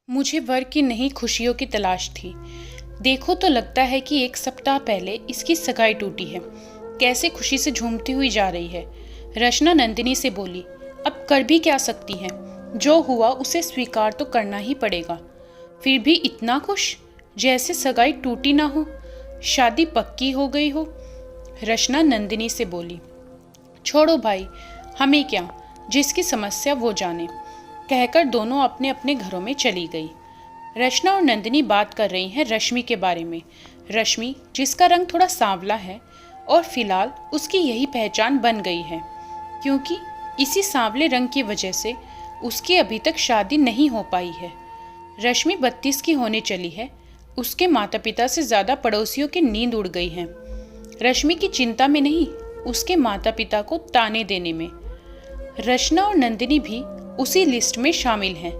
मुझे वर की नई खुशियों की तलाश थी। देखो तो लगता है कि 1 सप्ताह पहले इसकी सगाई टूटी है। कैसे खुशी से झूमती हुई जा रही है। रचना नंदिनी से बोली, अब कर भी क्या सकती है, जो हुआ उसे स्वीकार तो करना ही पड़ेगा। फिर भी इतना खुश, जैसे सगाई टूटी ना हो, शादी पक्की हो गई हो। रचना नंदिनी से बोली, छोड़ो भाई, हमें क्या, जिसकी समस्या वो जाने, कहकर दोनों अपने अपने घरों में चली गई। रचना और नंदिनी बात कर रही हैं रश्मि के बारे में। रश्मि, जिसका रंग थोड़ा सांवला है और फिलहाल उसकी यही पहचान बन गई है, क्योंकि इसी सांवले रंग की वजह से उसकी अभी तक शादी नहीं हो पाई है। रश्मि 32 की होने चली है। उसके माता पिता से ज़्यादा पड़ोसियों की नींद उड़ गई है। रश्मि की चिंता में नहीं, उसके माता पिता को ताने देने में। रचना और नंदिनी भी उसी लिस्ट में शामिल हैं,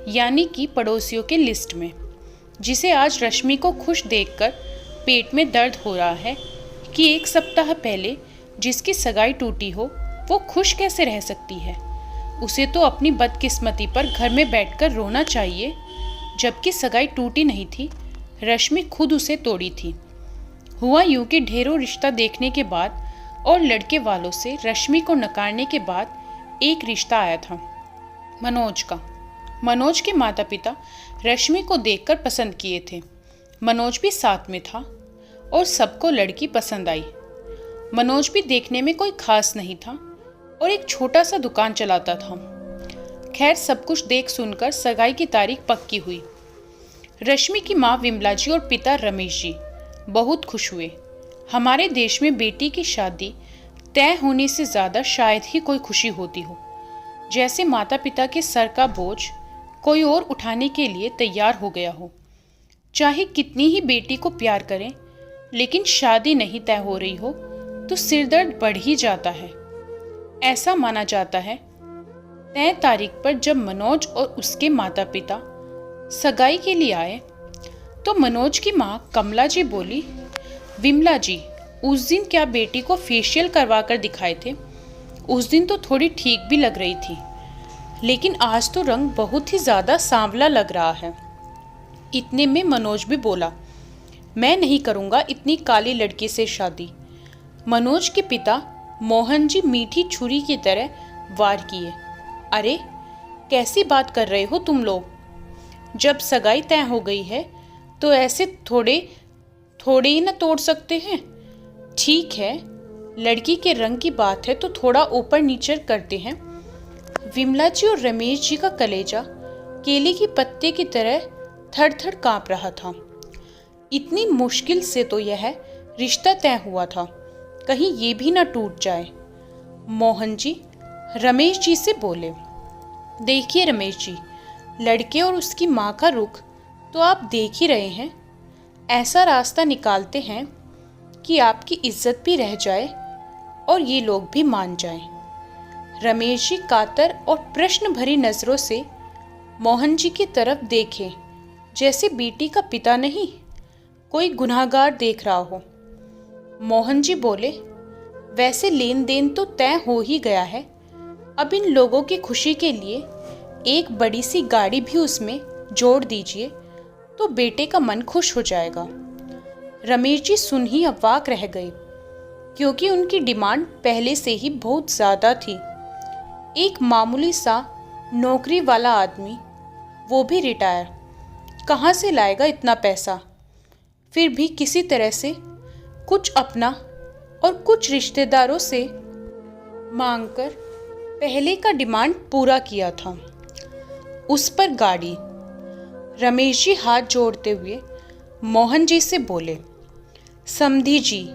यानी कि पड़ोसियों के लिस्ट में, जिसे आज रश्मि को खुश देखकर पेट में दर्द हो रहा है कि 1 सप्ताह पहले जिसकी सगाई टूटी हो वो खुश कैसे रह सकती है। उसे तो अपनी बदकिस्मती पर घर में बैठकर रोना चाहिए, जबकि सगाई टूटी नहीं थी, रश्मि खुद उसे तोड़ी थी। हुआ यूं कि ढेरों रिश्ता देखने के बाद और लड़के वालों से रश्मि को नकारने के बाद एक रिश्ता आया था, मनोज का। मनोज के माता पिता रश्मि को देखकर पसंद किए थे। मनोज भी साथ में था और सबको लड़की पसंद आई। मनोज भी देखने में कोई खास नहीं था और एक छोटा सा दुकान चलाता था। खैर, सब कुछ देख सुनकर सगाई की तारीख पक्की हुई। रश्मि की माँ विमला जी और पिता रमेश जी बहुत खुश हुए। हमारे देश में बेटी की शादी तय होने से ज़्यादा शायद ही कोई खुशी होती हो। जैसे माता पिता के सर का बोझ कोई और उठाने के लिए तैयार हो गया हो। चाहे कितनी ही बेटी को प्यार करें, लेकिन शादी नहीं तय हो रही हो तो सिरदर्द बढ़ ही जाता है। ऐसा माना जाता है, तय तारीख पर जब मनोज और उसके माता पिता सगाई के लिए आए तो मनोज की माँ कमला जी बोली, विमला जी, उस दिन क्या बेटी को फेशियल करवा कर दिखाए थे? उस दिन तो थोड़ी ठीक भी लग रही थी, लेकिन आज तो रंग बहुत ही ज़्यादा सांवला लग रहा है। इतने में मनोज भी बोला, मैं नहीं करूँगा इतनी काली लड़की से शादी। मनोज के पिता मोहन जी मीठी छुरी की तरह वार किए, अरे कैसी बात कर रहे हो तुम लोग? जब सगाई तय हो गई है तो ऐसे थोड़े ही ना तोड़ सकते हैं। ठीक है, लड़की के रंग की बात है तो थोड़ा ऊपर नीचे करते हैं। विमला जी और रमेश जी का कलेजा केले की पत्ते की तरह थर थर कांप रहा था। इतनी मुश्किल से तो यह रिश्ता तय हुआ था, कहीं ये भी ना टूट जाए। मोहन जी रमेश जी से बोले, देखिए रमेश जी, लड़के और उसकी माँ का रुख तो आप देख ही रहे हैं। ऐसा रास्ता निकालते हैं कि आपकी इज्जत भी रह जाए और ये लोग भी मान जाएं। रमेश जी कातर और प्रश्न भरी नजरों से मोहन जी की तरफ देखे, जैसे बेटी का पिता नहीं, कोई गुनाहगार देख रहा हो। मोहन जी बोले, वैसे लेन देन तो तय हो ही गया है। अब इन लोगों की खुशी के लिए एक बड़ी सी गाड़ी भी उसमें जोड़ दीजिए तो बेटे का मन खुश हो जाएगा। रमेश जी सुन ही अवाक रह गए, क्योंकि उनकी डिमांड पहले से ही बहुत ज़्यादा थी। एक मामूली सा नौकरी वाला आदमी, वो भी रिटायर, कहाँ से लाएगा इतना पैसा? फिर भी किसी तरह से कुछ अपना और कुछ रिश्तेदारों से मांगकर पहले का डिमांड पूरा किया था। उस पर गाड़ी। रमेश जी हाथ जोड़ते हुए मोहन जी से बोले, समधी जी,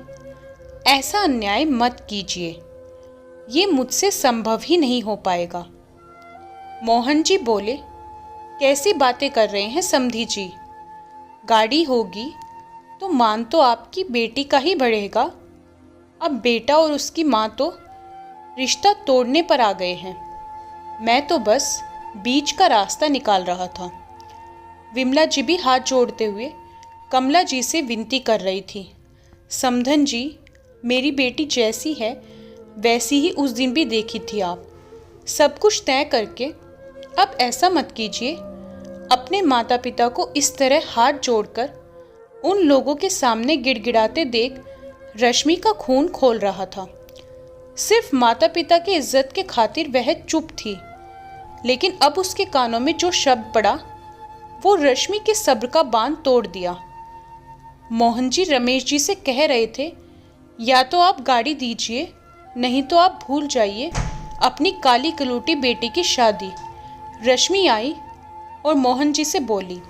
ऐसा अन्याय मत कीजिए, ये मुझसे संभव ही नहीं हो पाएगा। मोहन जी बोले, कैसी बातें कर रहे हैं समधी जी? गाड़ी होगी तो मान तो आपकी बेटी का ही बढ़ेगा। अब बेटा और उसकी माँ तो रिश्ता तोड़ने पर आ गए हैं। मैं तो बस बीच का रास्ता निकाल रहा था। विमला जी भी हाथ जोड़ते हुए कमला जी से विनती कर रही थी, समधन जी, मेरी बेटी जैसी है वैसी ही उस दिन भी देखी थी आप। सब कुछ तय करके अब ऐसा मत कीजिए, अपने माता पिता को इस तरह हाथ जोड़कर उन लोगों के सामने गिड़गिड़ाते देख रश्मि का खून खौल रहा था। सिर्फ माता पिता की इज्जत के खातिर वह चुप थी, लेकिन अब उसके कानों में जो शब्द पड़ा वो रश्मि के सब्र का बांध तोड़ दिया। मोहन जी रमेश जी से कह रहे थे, या तो आप गाड़ी दीजिए, नहीं तो आप भूल जाइए अपनी काली कलूटी बेटी की शादी। रश्मि आई और मोहन जी से बोली,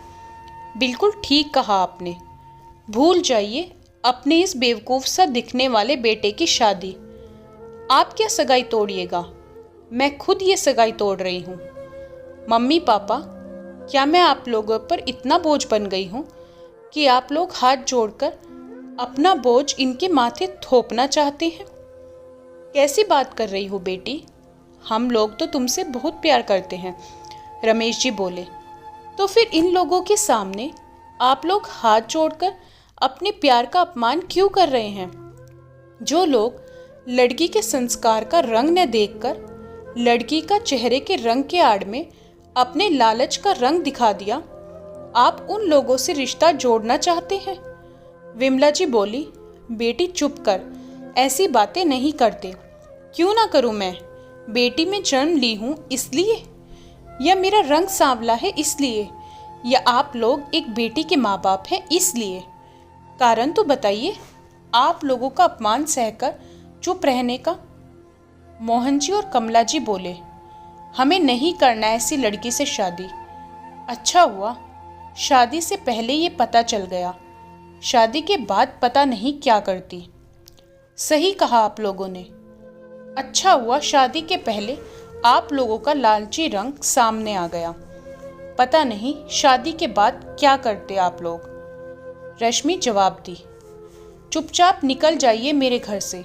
बिल्कुल ठीक कहा आपने, भूल जाइए अपने इस बेवकूफ़ सा दिखने वाले बेटे की शादी। आप क्या सगाई तोड़िएगा, मैं खुद ये सगाई तोड़ रही हूँ। मम्मी पापा, क्या मैं आप लोगों पर इतना बोझ बन गई हूँ कि आप लोग हाथ जोड़कर अपना बोझ इनके माथे थोपना चाहते हैं? कैसी बात कर रही हो बेटी, हम लोग तो तुमसे बहुत प्यार करते हैं। रमेश जी बोले, तो फिर इन लोगों के सामने आप लोग हाथ जोड़कर अपने प्यार का अपमान क्यों कर रहे हैं? जो लोग लड़की के संस्कार का रंग न देखकर लड़की का चेहरे के रंग के आड़ में अपने लालच का रंग दिखा दिया, आप उन लोगों से रिश्ता जोड़ना चाहते हैं? विमला जी बोली, बेटी चुप कर, ऐसी बातें नहीं करते। क्यों ना करूं मैं? बेटी में जन्म ली हूं इसलिए, या मेरा रंग सांवला है इसलिए, या आप लोग एक बेटी के माँ बाप हैं इसलिए? कारण तो बताइए। आप लोगों का अपमान सहकर चुप रहने का? मोहन जी और कमला जी बोले, हमें नहीं करना ऐसी लड़की से शादी। अच्छा हुआ शादी से पहले ये पता चल गया, शादी के बाद पता नहीं क्या करती। सही कहा आप लोगों ने, अच्छा हुआ शादी के पहले आप लोगों का लालची रंग सामने आ गया, पता नहीं शादी के बाद क्या करते आप लोग। रश्मि जवाब दी, चुपचाप निकल जाइए मेरे घर से,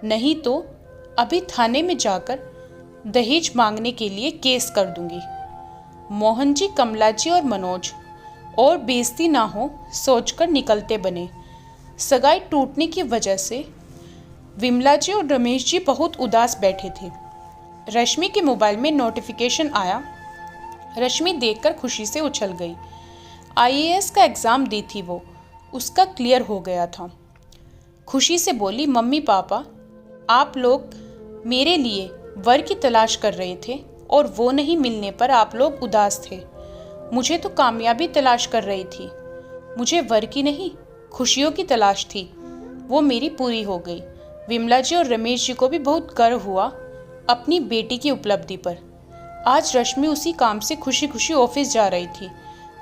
नहीं तो अभी थाने में जाकर दहेज मांगने के लिए केस कर दूंगी। मोहन जी, कमला जी और मनोज और बेइज्जती ना हो सोचकर निकलते बने। सगाई टूटने की वजह से विमला जी और रमेश जी बहुत उदास बैठे थे। रश्मि के मोबाइल में नोटिफिकेशन आया। रश्मि देखकर खुशी से उछल गई। आईएएस का एग्ज़ाम दी थी वो, उसका क्लियर हो गया था। खुशी से बोली, मम्मी पापा, आप लोग मेरे लिए वर की तलाश कर रहे थे और वो नहीं मिलने पर आप लोग उदास थे। मुझे तो कामयाबी तलाश कर रही थी, मुझे वर की नहीं खुशियों की तलाश थी, वो मेरी पूरी हो गई। विमला जी और रमेश जी को भी बहुत गर्व हुआ अपनी बेटी की उपलब्धि पर। आज रश्मि उसी काम से खुशी खुशी ऑफिस जा रही थी,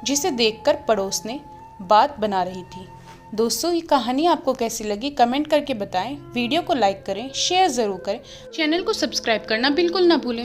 जिसे देखकर पड़ोस ने बात बना रही थी। दोस्तों, ये कहानी आपको कैसी लगी कमेंट करके बताएं। वीडियो को लाइक करें, शेयर ज़रूर करें, चैनल को सब्सक्राइब करना बिल्कुल ना भूलें।